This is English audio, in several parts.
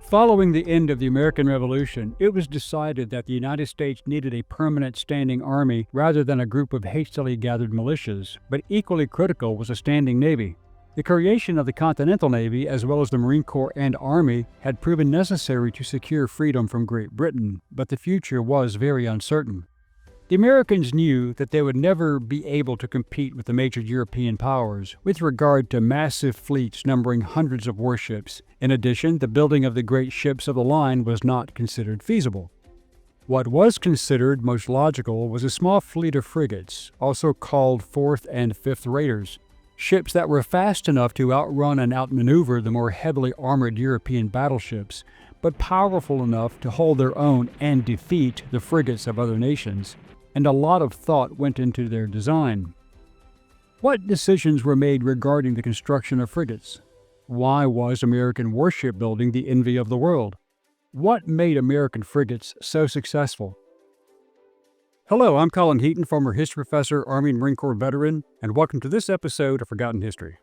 Following the end of the American Revolution, it was decided that the United States needed a permanent standing army rather than a group of hastily gathered militias, but equally critical was a standing navy. The creation of the Continental Navy, as well as the Marine Corps and Army, had proven necessary to secure freedom from Great Britain, but the future was very uncertain. The Americans knew that they would never be able to compete with the major European powers with regard to massive fleets numbering hundreds of warships. In addition, the building of the great ships of the line was not considered feasible. What was considered most logical was a small fleet of frigates, also called fourth and fifth raters, ships that were fast enough to outrun and outmaneuver the more heavily armored European battleships, but powerful enough to hold their own and defeat the frigates of other nations. And a lot of thought went into their design. What decisions were made regarding the construction of frigates? Why was American warship building the envy of the world? What made American frigates so successful? Hello, I'm Colin Heaton, former history professor, Army and Marine Corps veteran, and welcome to this episode of Forgotten History.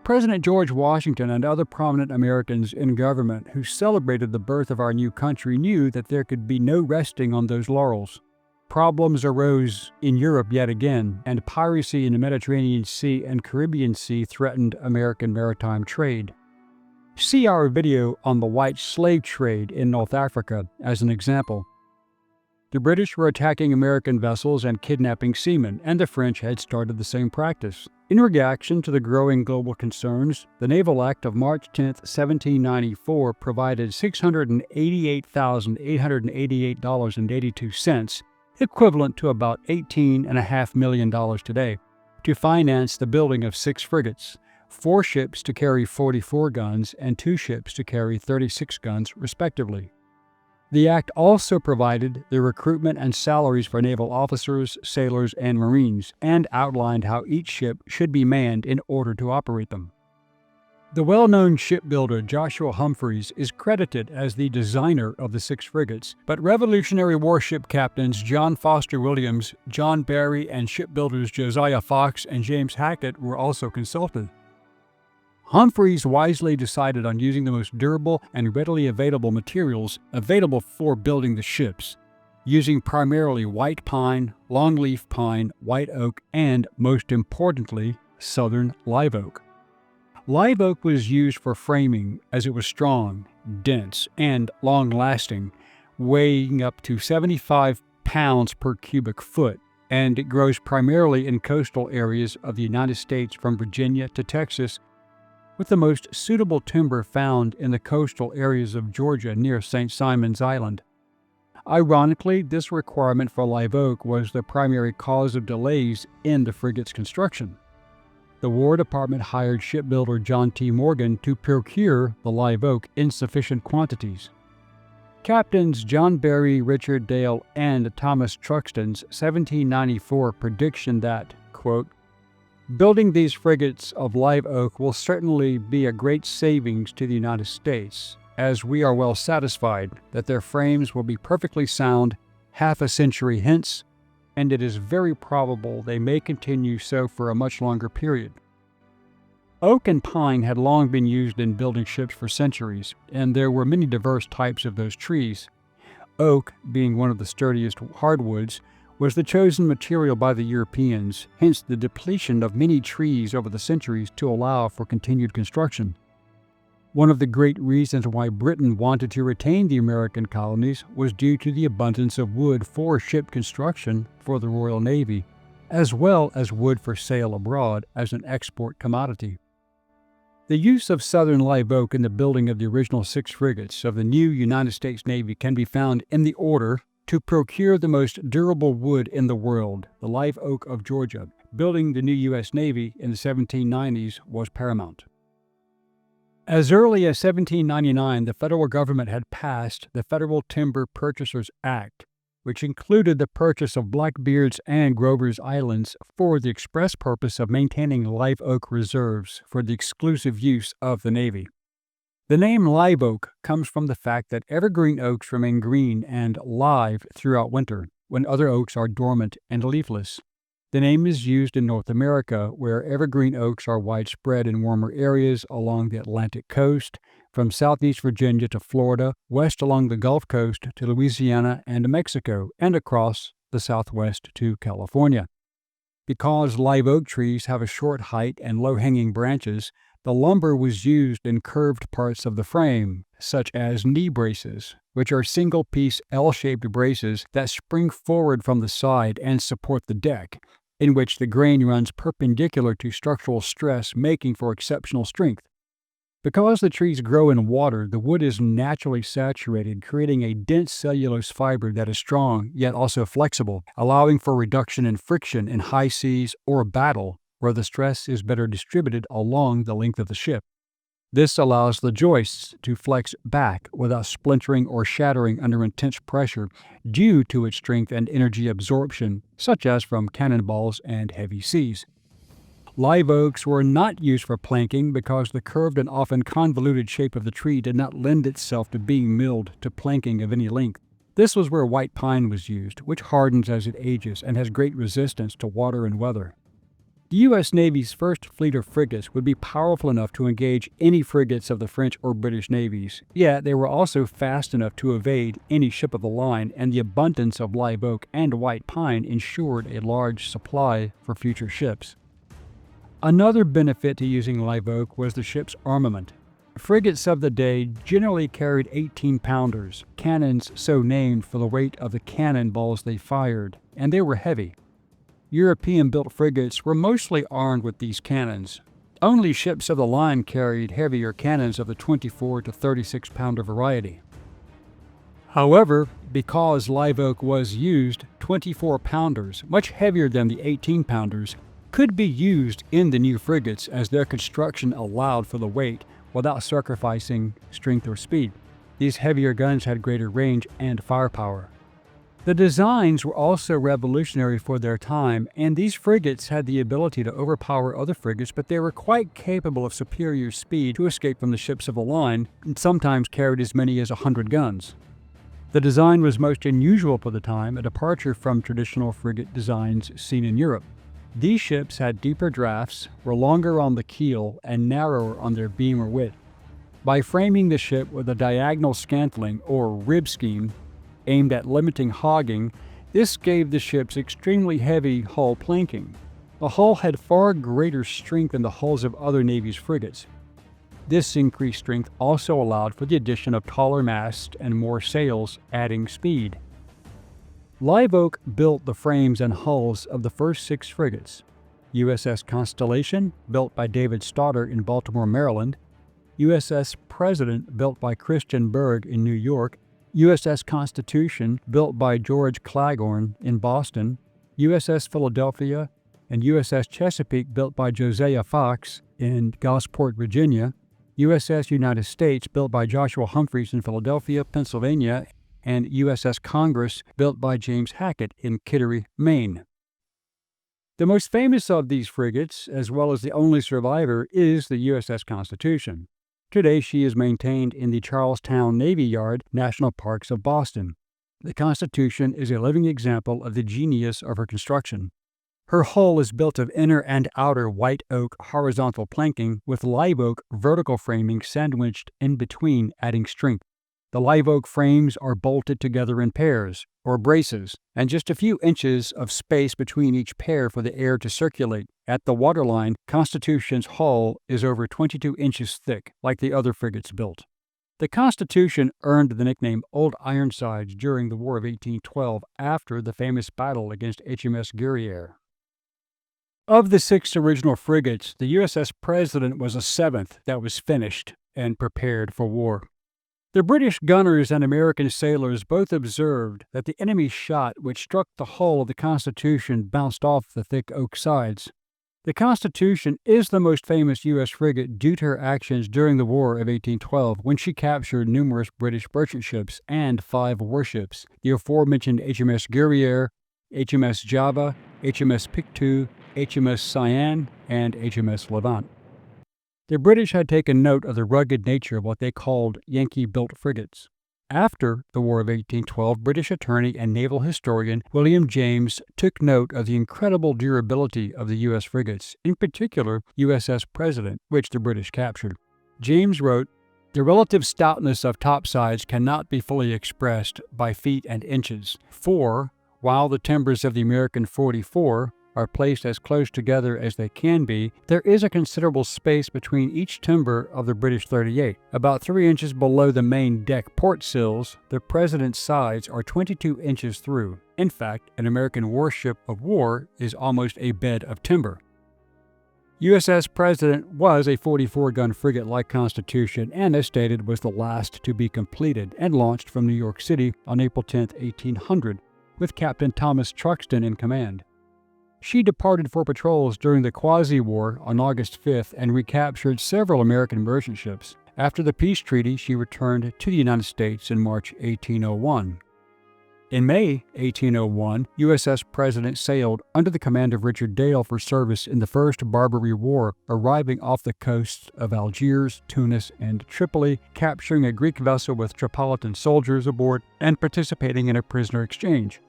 President George Washington and other prominent Americans in government who celebrated the birth of our new country knew that there could be no resting on those laurels. Problems arose in Europe yet again, and piracy in the Mediterranean Sea and Caribbean Sea threatened American maritime trade. See our video on the white slave trade in North Africa as an example. The British were attacking American vessels and kidnapping seamen, and the French had started the same practice. In reaction to the growing global concerns, the Naval Act of March 10, 1794 provided $688,888.82, equivalent to about $18.5 million today, to finance the building of 6 frigates, 4 ships to carry 44 guns and 2 ships to carry 36 guns, respectively. The Act also provided the recruitment and salaries for naval officers, sailors, and Marines, and outlined how each ship should be manned in order to operate them. The well-known shipbuilder Joshua Humphreys is credited as the designer of the 6 frigates, but Revolutionary warship captains John Foster Williams, John Barry, and shipbuilders Josiah Fox and James Hackett were also consulted. Humphreys wisely decided on using the most durable and readily available materials available for building the ships, using primarily white pine, longleaf pine, white oak, and, most importantly, southern live oak. Live oak was used for framing as it was strong, dense, and long-lasting, weighing up to 75 pounds per cubic foot, and it grows primarily in coastal areas of the United States from Virginia to Texas, with the most suitable timber found in the coastal areas of Georgia near St. Simon's Island. Ironically, this requirement for live oak was the primary cause of delays in the frigate's construction. The War Department hired shipbuilder John T. Morgan to procure the live oak in sufficient quantities. Captains John Barry, Richard Dale, and Thomas Truxton's 1794 prediction that, quote, "Building these frigates of live oak will certainly be a great savings to the United States, as we are well satisfied that their frames will be perfectly sound half a century hence, and it is very probable they may continue so for a much longer period." Oak and pine had long been used in building ships for centuries, and there were many diverse types of those trees. Oak, being one of the sturdiest hardwoods, was the chosen material by the Europeans, hence the depletion of many trees over the centuries to allow for continued construction. One of the great reasons why Britain wanted to retain the American colonies was due to the abundance of wood for ship construction for the Royal Navy, as well as wood for sale abroad as an export commodity. The use of southern live oak in the building of the original 6 frigates of the new United States Navy can be found in the order to procure the most durable wood in the world, the live oak of Georgia. Building the new U.S. Navy in the 1790s was paramount. As early as 1799, the federal government had passed the Federal Timber Purchasers Act, which included the purchase of Blackbeard's and Grover's Islands for the express purpose of maintaining live oak reserves for the exclusive use of the Navy. The name live oak comes from the fact that evergreen oaks remain green and live throughout winter, when other oaks are dormant and leafless. The name is used in North America, where evergreen oaks are widespread in warmer areas along the Atlantic coast, from southeast Virginia to Florida, west along the Gulf Coast to Louisiana and Mexico, and across the southwest to California. Because live oak trees have a short height and low-hanging branches, the lumber was used in curved parts of the frame, such as knee braces, which are single-piece L-shaped braces that spring forward from the side and support the deck, in which the grain runs perpendicular to structural stress, making for exceptional strength. Because the trees grow in water, the wood is naturally saturated, creating a dense cellulose fiber that is strong, yet also flexible, allowing for reduction in friction in high seas or battle, where the stress is better distributed along the length of the ship. This allows the joists to flex back without splintering or shattering under intense pressure due to its strength and energy absorption, such as from cannonballs and heavy seas. Live oaks were not used for planking because the curved and often convoluted shape of the tree did not lend itself to being milled to planking of any length. This was where white pine was used, which hardens as it ages and has great resistance to water and weather. The U.S. Navy's first fleet of frigates would be powerful enough to engage any frigates of the French or British navies, yet they were also fast enough to evade any ship of the line, and the abundance of live oak and white pine ensured a large supply for future ships. Another benefit to using live oak was the ship's armament. Frigates of the day generally carried 18-pounders, cannons so named for the weight of the cannonballs they fired, and they were heavy. European-built frigates were mostly armed with these cannons. Only ships of the line carried heavier cannons of the 24 to 36-pounder variety. However, because live oak was used, 24-pounders, much heavier than the 18-pounders, could be used in the new frigates as their construction allowed for the weight without sacrificing strength or speed. These heavier guns had greater range and firepower. The designs were also revolutionary for their time, and these frigates had the ability to overpower other frigates, but they were quite capable of superior speed to escape from the ships of the line, and sometimes carried as many as 100 guns. The design was most unusual for the time, a departure from traditional frigate designs seen in Europe. These ships had deeper drafts, were longer on the keel, and narrower on their beam or width. By framing the ship with a diagonal scantling or rib scheme, aimed at limiting hogging, this gave the ships extremely heavy hull planking. The hull had far greater strength than the hulls of other Navy's frigates. This increased strength also allowed for the addition of taller masts and more sails, adding speed. Live Oak built the frames and hulls of the first 6 frigates: USS Constellation, built by David Stoddard in Baltimore, Maryland; USS President, built by Christian Berg in New York; USS Constitution, built by George Claghorn in Boston; USS Philadelphia, and USS Chesapeake, built by Josiah Fox in Gosport, Virginia; USS United States, built by Joshua Humphreys in Philadelphia, Pennsylvania; and USS Congress, built by James Hackett in Kittery, Maine. The most famous of these frigates, as well as the only survivor, is the USS Constitution. Today she is maintained in the Charlestown Navy Yard, National Parks of Boston. The Constitution is a living example of the genius of her construction. Her hull is built of inner and outer white oak horizontal planking with live oak vertical framing sandwiched in between, adding strength. The live oak frames are bolted together in pairs, or braces, and just a few inches of space between each pair for the air to circulate. At the waterline, Constitution's hull is over 22 inches thick, like the other frigates built. The Constitution earned the nickname Old Ironsides during the War of 1812 after the famous battle against HMS Guerriere. Of the 6 original frigates, the USS President was the 7th that was finished and prepared for war. The British gunners and American sailors both observed that the enemy's shot, which struck the hull of the Constitution, bounced off the thick oak sides. The Constitution is the most famous U.S. frigate due to her actions during the War of 1812, when she captured numerous British merchant ships and 5 warships, the aforementioned HMS Guerriere, HMS Java, HMS Pictou, HMS Cyane, and HMS Levant. The British had taken note of the rugged nature of what they called Yankee-built frigates. After the War of 1812, British attorney and naval historian William James took note of the incredible durability of the U.S. frigates, in particular USS President, which the British captured. James wrote, "The relative stoutness of topsides cannot be fully expressed by feet and inches, for, while the timbers of the American 44 are placed as close together as they can be, there is a considerable space between each timber of the British 38. About 3 inches below the main deck port sills, the President's sides are 22 inches through. In fact, an American warship of war is almost a bed of timber." USS President was a 44-gun frigate like Constitution and, as stated, was the last to be completed and launched from New York City on April 10, 1800, with Captain Thomas Truxton in command. She departed for patrols during the Quasi-War on August 5th and recaptured several American merchant ships. After the peace treaty, she returned to the United States in March 1801. In May 1801, USS President sailed under the command of Richard Dale for service in the First Barbary War, arriving off the coasts of Algiers, Tunis, and Tripoli, capturing a Greek vessel with Tripolitan soldiers aboard, and participating in a prisoner exchange.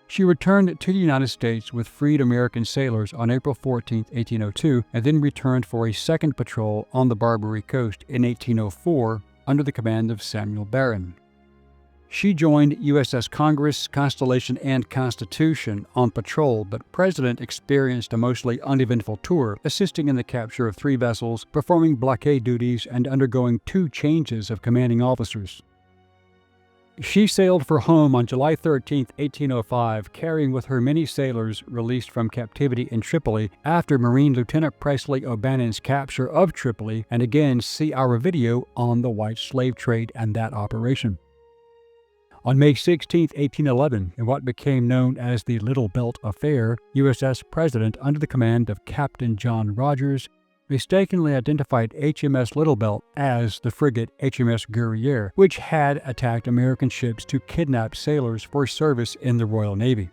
She returned to the United States with freed American sailors on April 14, 1802, and then returned for a second patrol on the Barbary coast in 1804 under the command of Samuel Barron. She joined USS Congress, Constellation, and Constitution on patrol, but President experienced a mostly uneventful tour, assisting in the capture of 3 vessels, performing blockade duties, and undergoing 2 changes of commanding officers. She sailed for home on July 13, 1805, carrying with her many sailors released from captivity in Tripoli after Marine Lieutenant Presley O'Bannon's capture of Tripoli, and again see our video on the white slave trade and that operation. On May 16, 1811, in what became known as the Little Belt Affair, USS President, under the command of Captain John Rogers, mistakenly identified HMS Little Belt as the frigate HMS Guerriere, which had attacked American ships to kidnap sailors for service in the Royal Navy.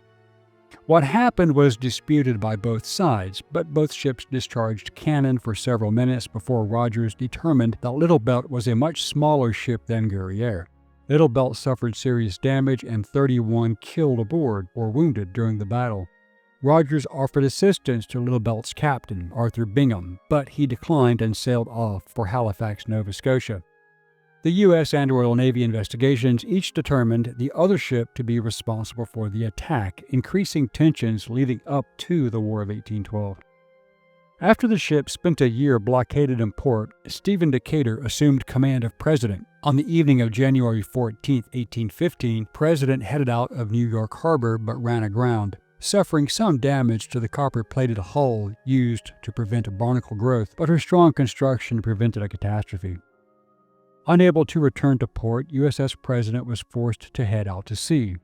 What happened was disputed by both sides, but both ships discharged cannon for several minutes before Rogers determined that Little Belt was a much smaller ship than Guerriere. Little Belt suffered serious damage and 31 killed aboard or wounded during the battle. Rogers offered assistance to Little Belt's captain, Arthur Bingham, but he declined and sailed off for Halifax, Nova Scotia. The U.S. and Royal Navy investigations each determined the other ship to be responsible for the attack, increasing tensions leading up to the War of 1812. After the ship spent a year blockaded in port, Stephen Decatur assumed command of President. On the evening of January 14, 1815, President headed out of New York Harbor but ran aground, suffering some damage to the copper-plated hull used to prevent barnacle growth, but her strong construction prevented a catastrophe. Unable to return to port, USS President was forced to head out to sea.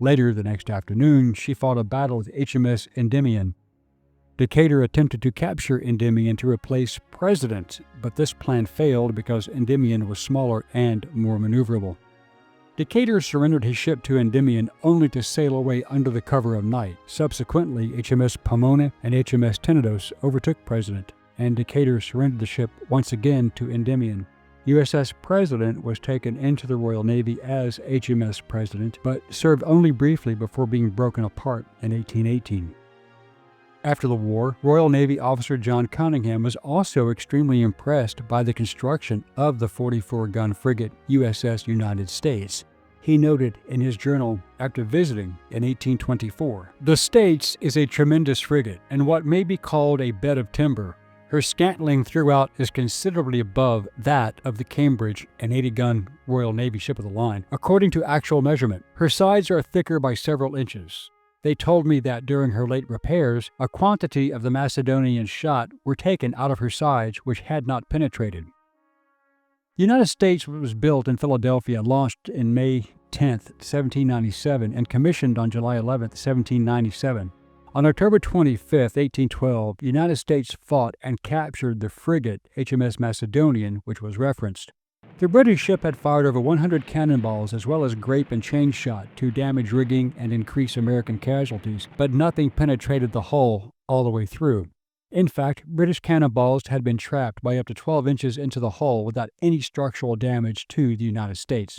Later the next afternoon, she fought a battle with HMS Endymion. Decatur attempted to capture Endymion to replace President, but this plan failed because Endymion was smaller and more maneuverable. Decatur surrendered his ship to Endymion only to sail away under the cover of night. Subsequently, HMS Pomona and HMS Tenedos overtook President, and Decatur surrendered the ship once again to Endymion. USS President was taken into the Royal Navy as HMS President, but served only briefly before being broken apart in 1818. After the war, Royal Navy officer John Cunningham was also extremely impressed by the construction of the 44-gun frigate USS United States. He noted in his journal after visiting in 1824, "The States is a tremendous frigate, and what may be called a bed of timber. Her scantling throughout is considerably above that of the Cambridge, an 80-gun Royal Navy ship of the line, according to actual measurement. Her sides are thicker by several inches. They told me that during her late repairs, a quantity of the Macedonian shot were taken out of her sides which had not penetrated." The United States was built in Philadelphia, launched in May 10, 1797, and commissioned on July 11, 1797. On October 25, 1812, the United States fought and captured the frigate HMS Macedonian, which was referenced. The British ship had fired over 100 cannonballs as well as grape and chain shot to damage rigging and increase American casualties, but nothing penetrated the hull all the way through. In fact, British cannonballs had been trapped by up to 12 inches into the hull without any structural damage to the United States.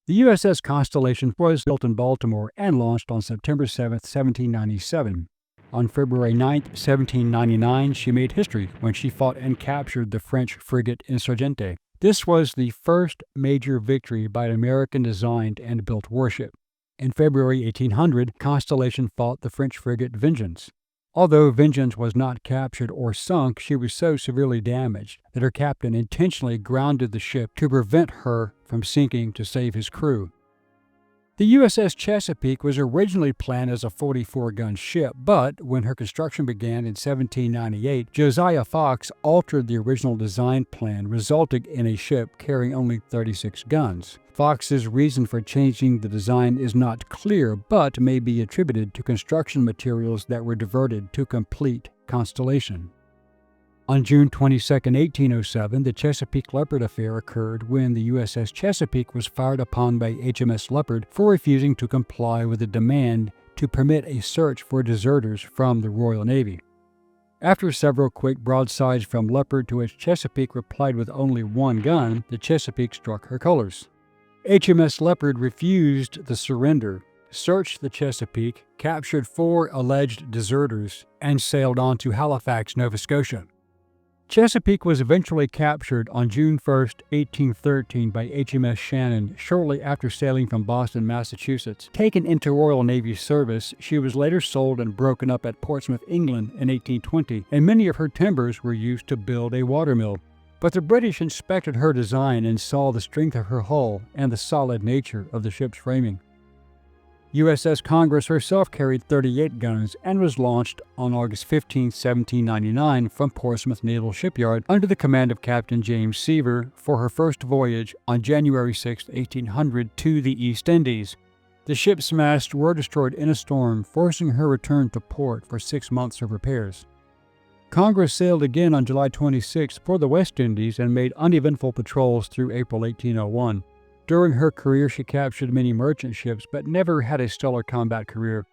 The USS Constellation was built in Baltimore and launched on September 7, 1797. On February 9, 1799, she made history when she fought and captured the French frigate Insurgente. This was the first major victory by an American-designed and built warship. In February 1800, Constellation fought the French frigate Vengeance. Although Vengeance was not captured or sunk, she was so severely damaged that her captain intentionally grounded the ship to prevent her from sinking to save his crew. The USS Chesapeake was originally planned as a 44-gun ship, but when her construction began in 1798, Josiah Fox altered the original design plan, resulting in a ship carrying only 36 guns. Fox's reason for changing the design is not clear, but may be attributed to construction materials that were diverted to complete Constellation. On June 22, 1807, the Chesapeake Leopard affair occurred when the USS Chesapeake was fired upon by HMS Leopard for refusing to comply with a demand to permit a search for deserters from the Royal Navy. After several quick broadsides from Leopard, to which Chesapeake replied with only one gun, the Chesapeake struck her colors. HMS Leopard refused the surrender, searched the Chesapeake, captured 4 alleged deserters, and sailed on to Halifax, Nova Scotia. Chesapeake was eventually captured on June 1, 1813 by HMS Shannon shortly after sailing from Boston, Massachusetts. Taken into Royal Navy service, she was later sold and broken up at Portsmouth, England in 1820, and many of her timbers were used to build a watermill. But the British inspected her design and saw the strength of her hull and the solid nature of the ship's framing. USS Congress herself carried 38 guns and was launched on August 15, 1799 from Portsmouth Naval Shipyard under the command of Captain James Seaver for her first voyage on January 6, 1800 to the East Indies. The ship's masts were destroyed in a storm, forcing her return to port for 6 months of repairs. Congress sailed again on July 26 for the West Indies and made uneventful patrols through April 1801. During her career, she captured many merchant ships, but never had a stellar combat career.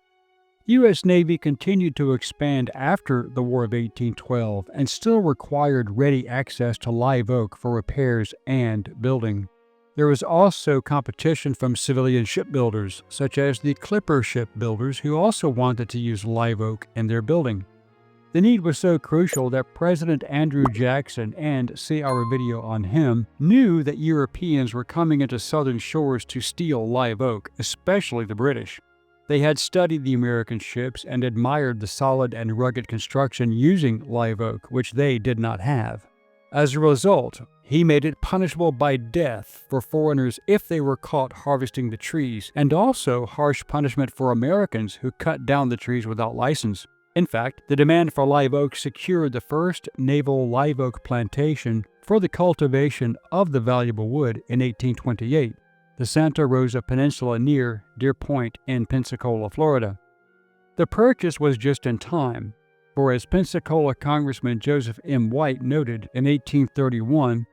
U.S. Navy continued to expand after the War of 1812 and still required ready access to live oak for repairs and building. There was also competition from civilian shipbuilders, such as the clipper shipbuilders, who also wanted to use live oak in their building. The need was so crucial that President Andrew Jackson, and see our video on him, knew that Europeans were coming into southern shores to steal live oak, especially the British. They had studied the American ships and admired the solid and rugged construction using live oak, which they did not have. As a result, he made it punishable by death for foreigners if they were caught harvesting the trees, and also harsh punishment for Americans who cut down the trees without license. In fact, the demand for live oak secured the first naval live oak plantation for the cultivation of the valuable wood in 1828, the Santa Rosa Peninsula near Deer Point in Pensacola, Florida. The purchase was just in time, for as Pensacola Congressman Joseph M. White noted in 1831,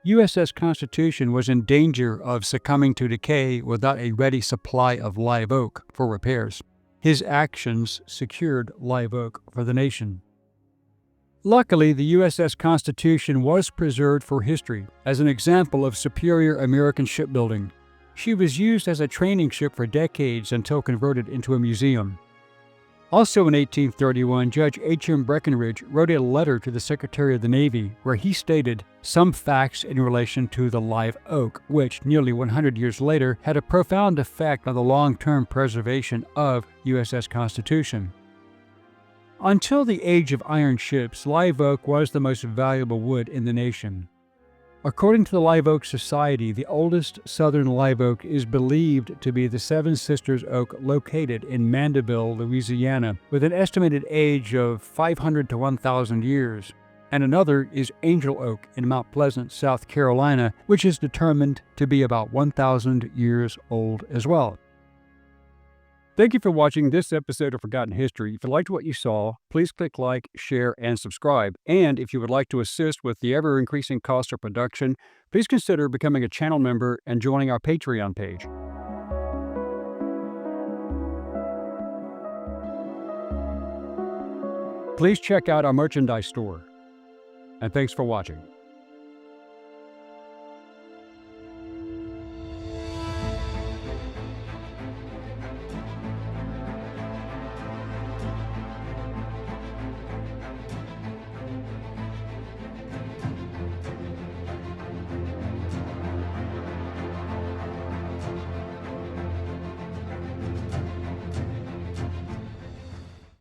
USS Constitution was in danger of succumbing to decay without a ready supply of live oak for repairs. His actions secured live oak for the nation. Luckily, the USS Constitution was preserved for history as an example of superior American shipbuilding. She was used as a training ship for decades until converted into a museum. Also in 1831, Judge H.M. Breckinridge wrote a letter to the Secretary of the Navy where he stated some facts in relation to the live oak, which nearly 100 years later had a profound effect on the long-term preservation of USS Constitution. Until the age of iron ships, live oak was the most valuable wood in the nation. According to the Live Oak Society, the oldest southern live oak is believed to be the Seven Sisters oak located in Mandeville, Louisiana, with an estimated age of 500 to 1,000 years, and another is Angel Oak in Mount Pleasant, South Carolina, which is determined to be about 1,000 years old as well. Thank you for watching this episode of Forgotten History. If you liked what you saw, please click like, share, and subscribe. And if you would like to assist with the ever-increasing cost of production, please consider becoming a channel member and joining our Patreon page. Please check out our merchandise store. And thanks for watching.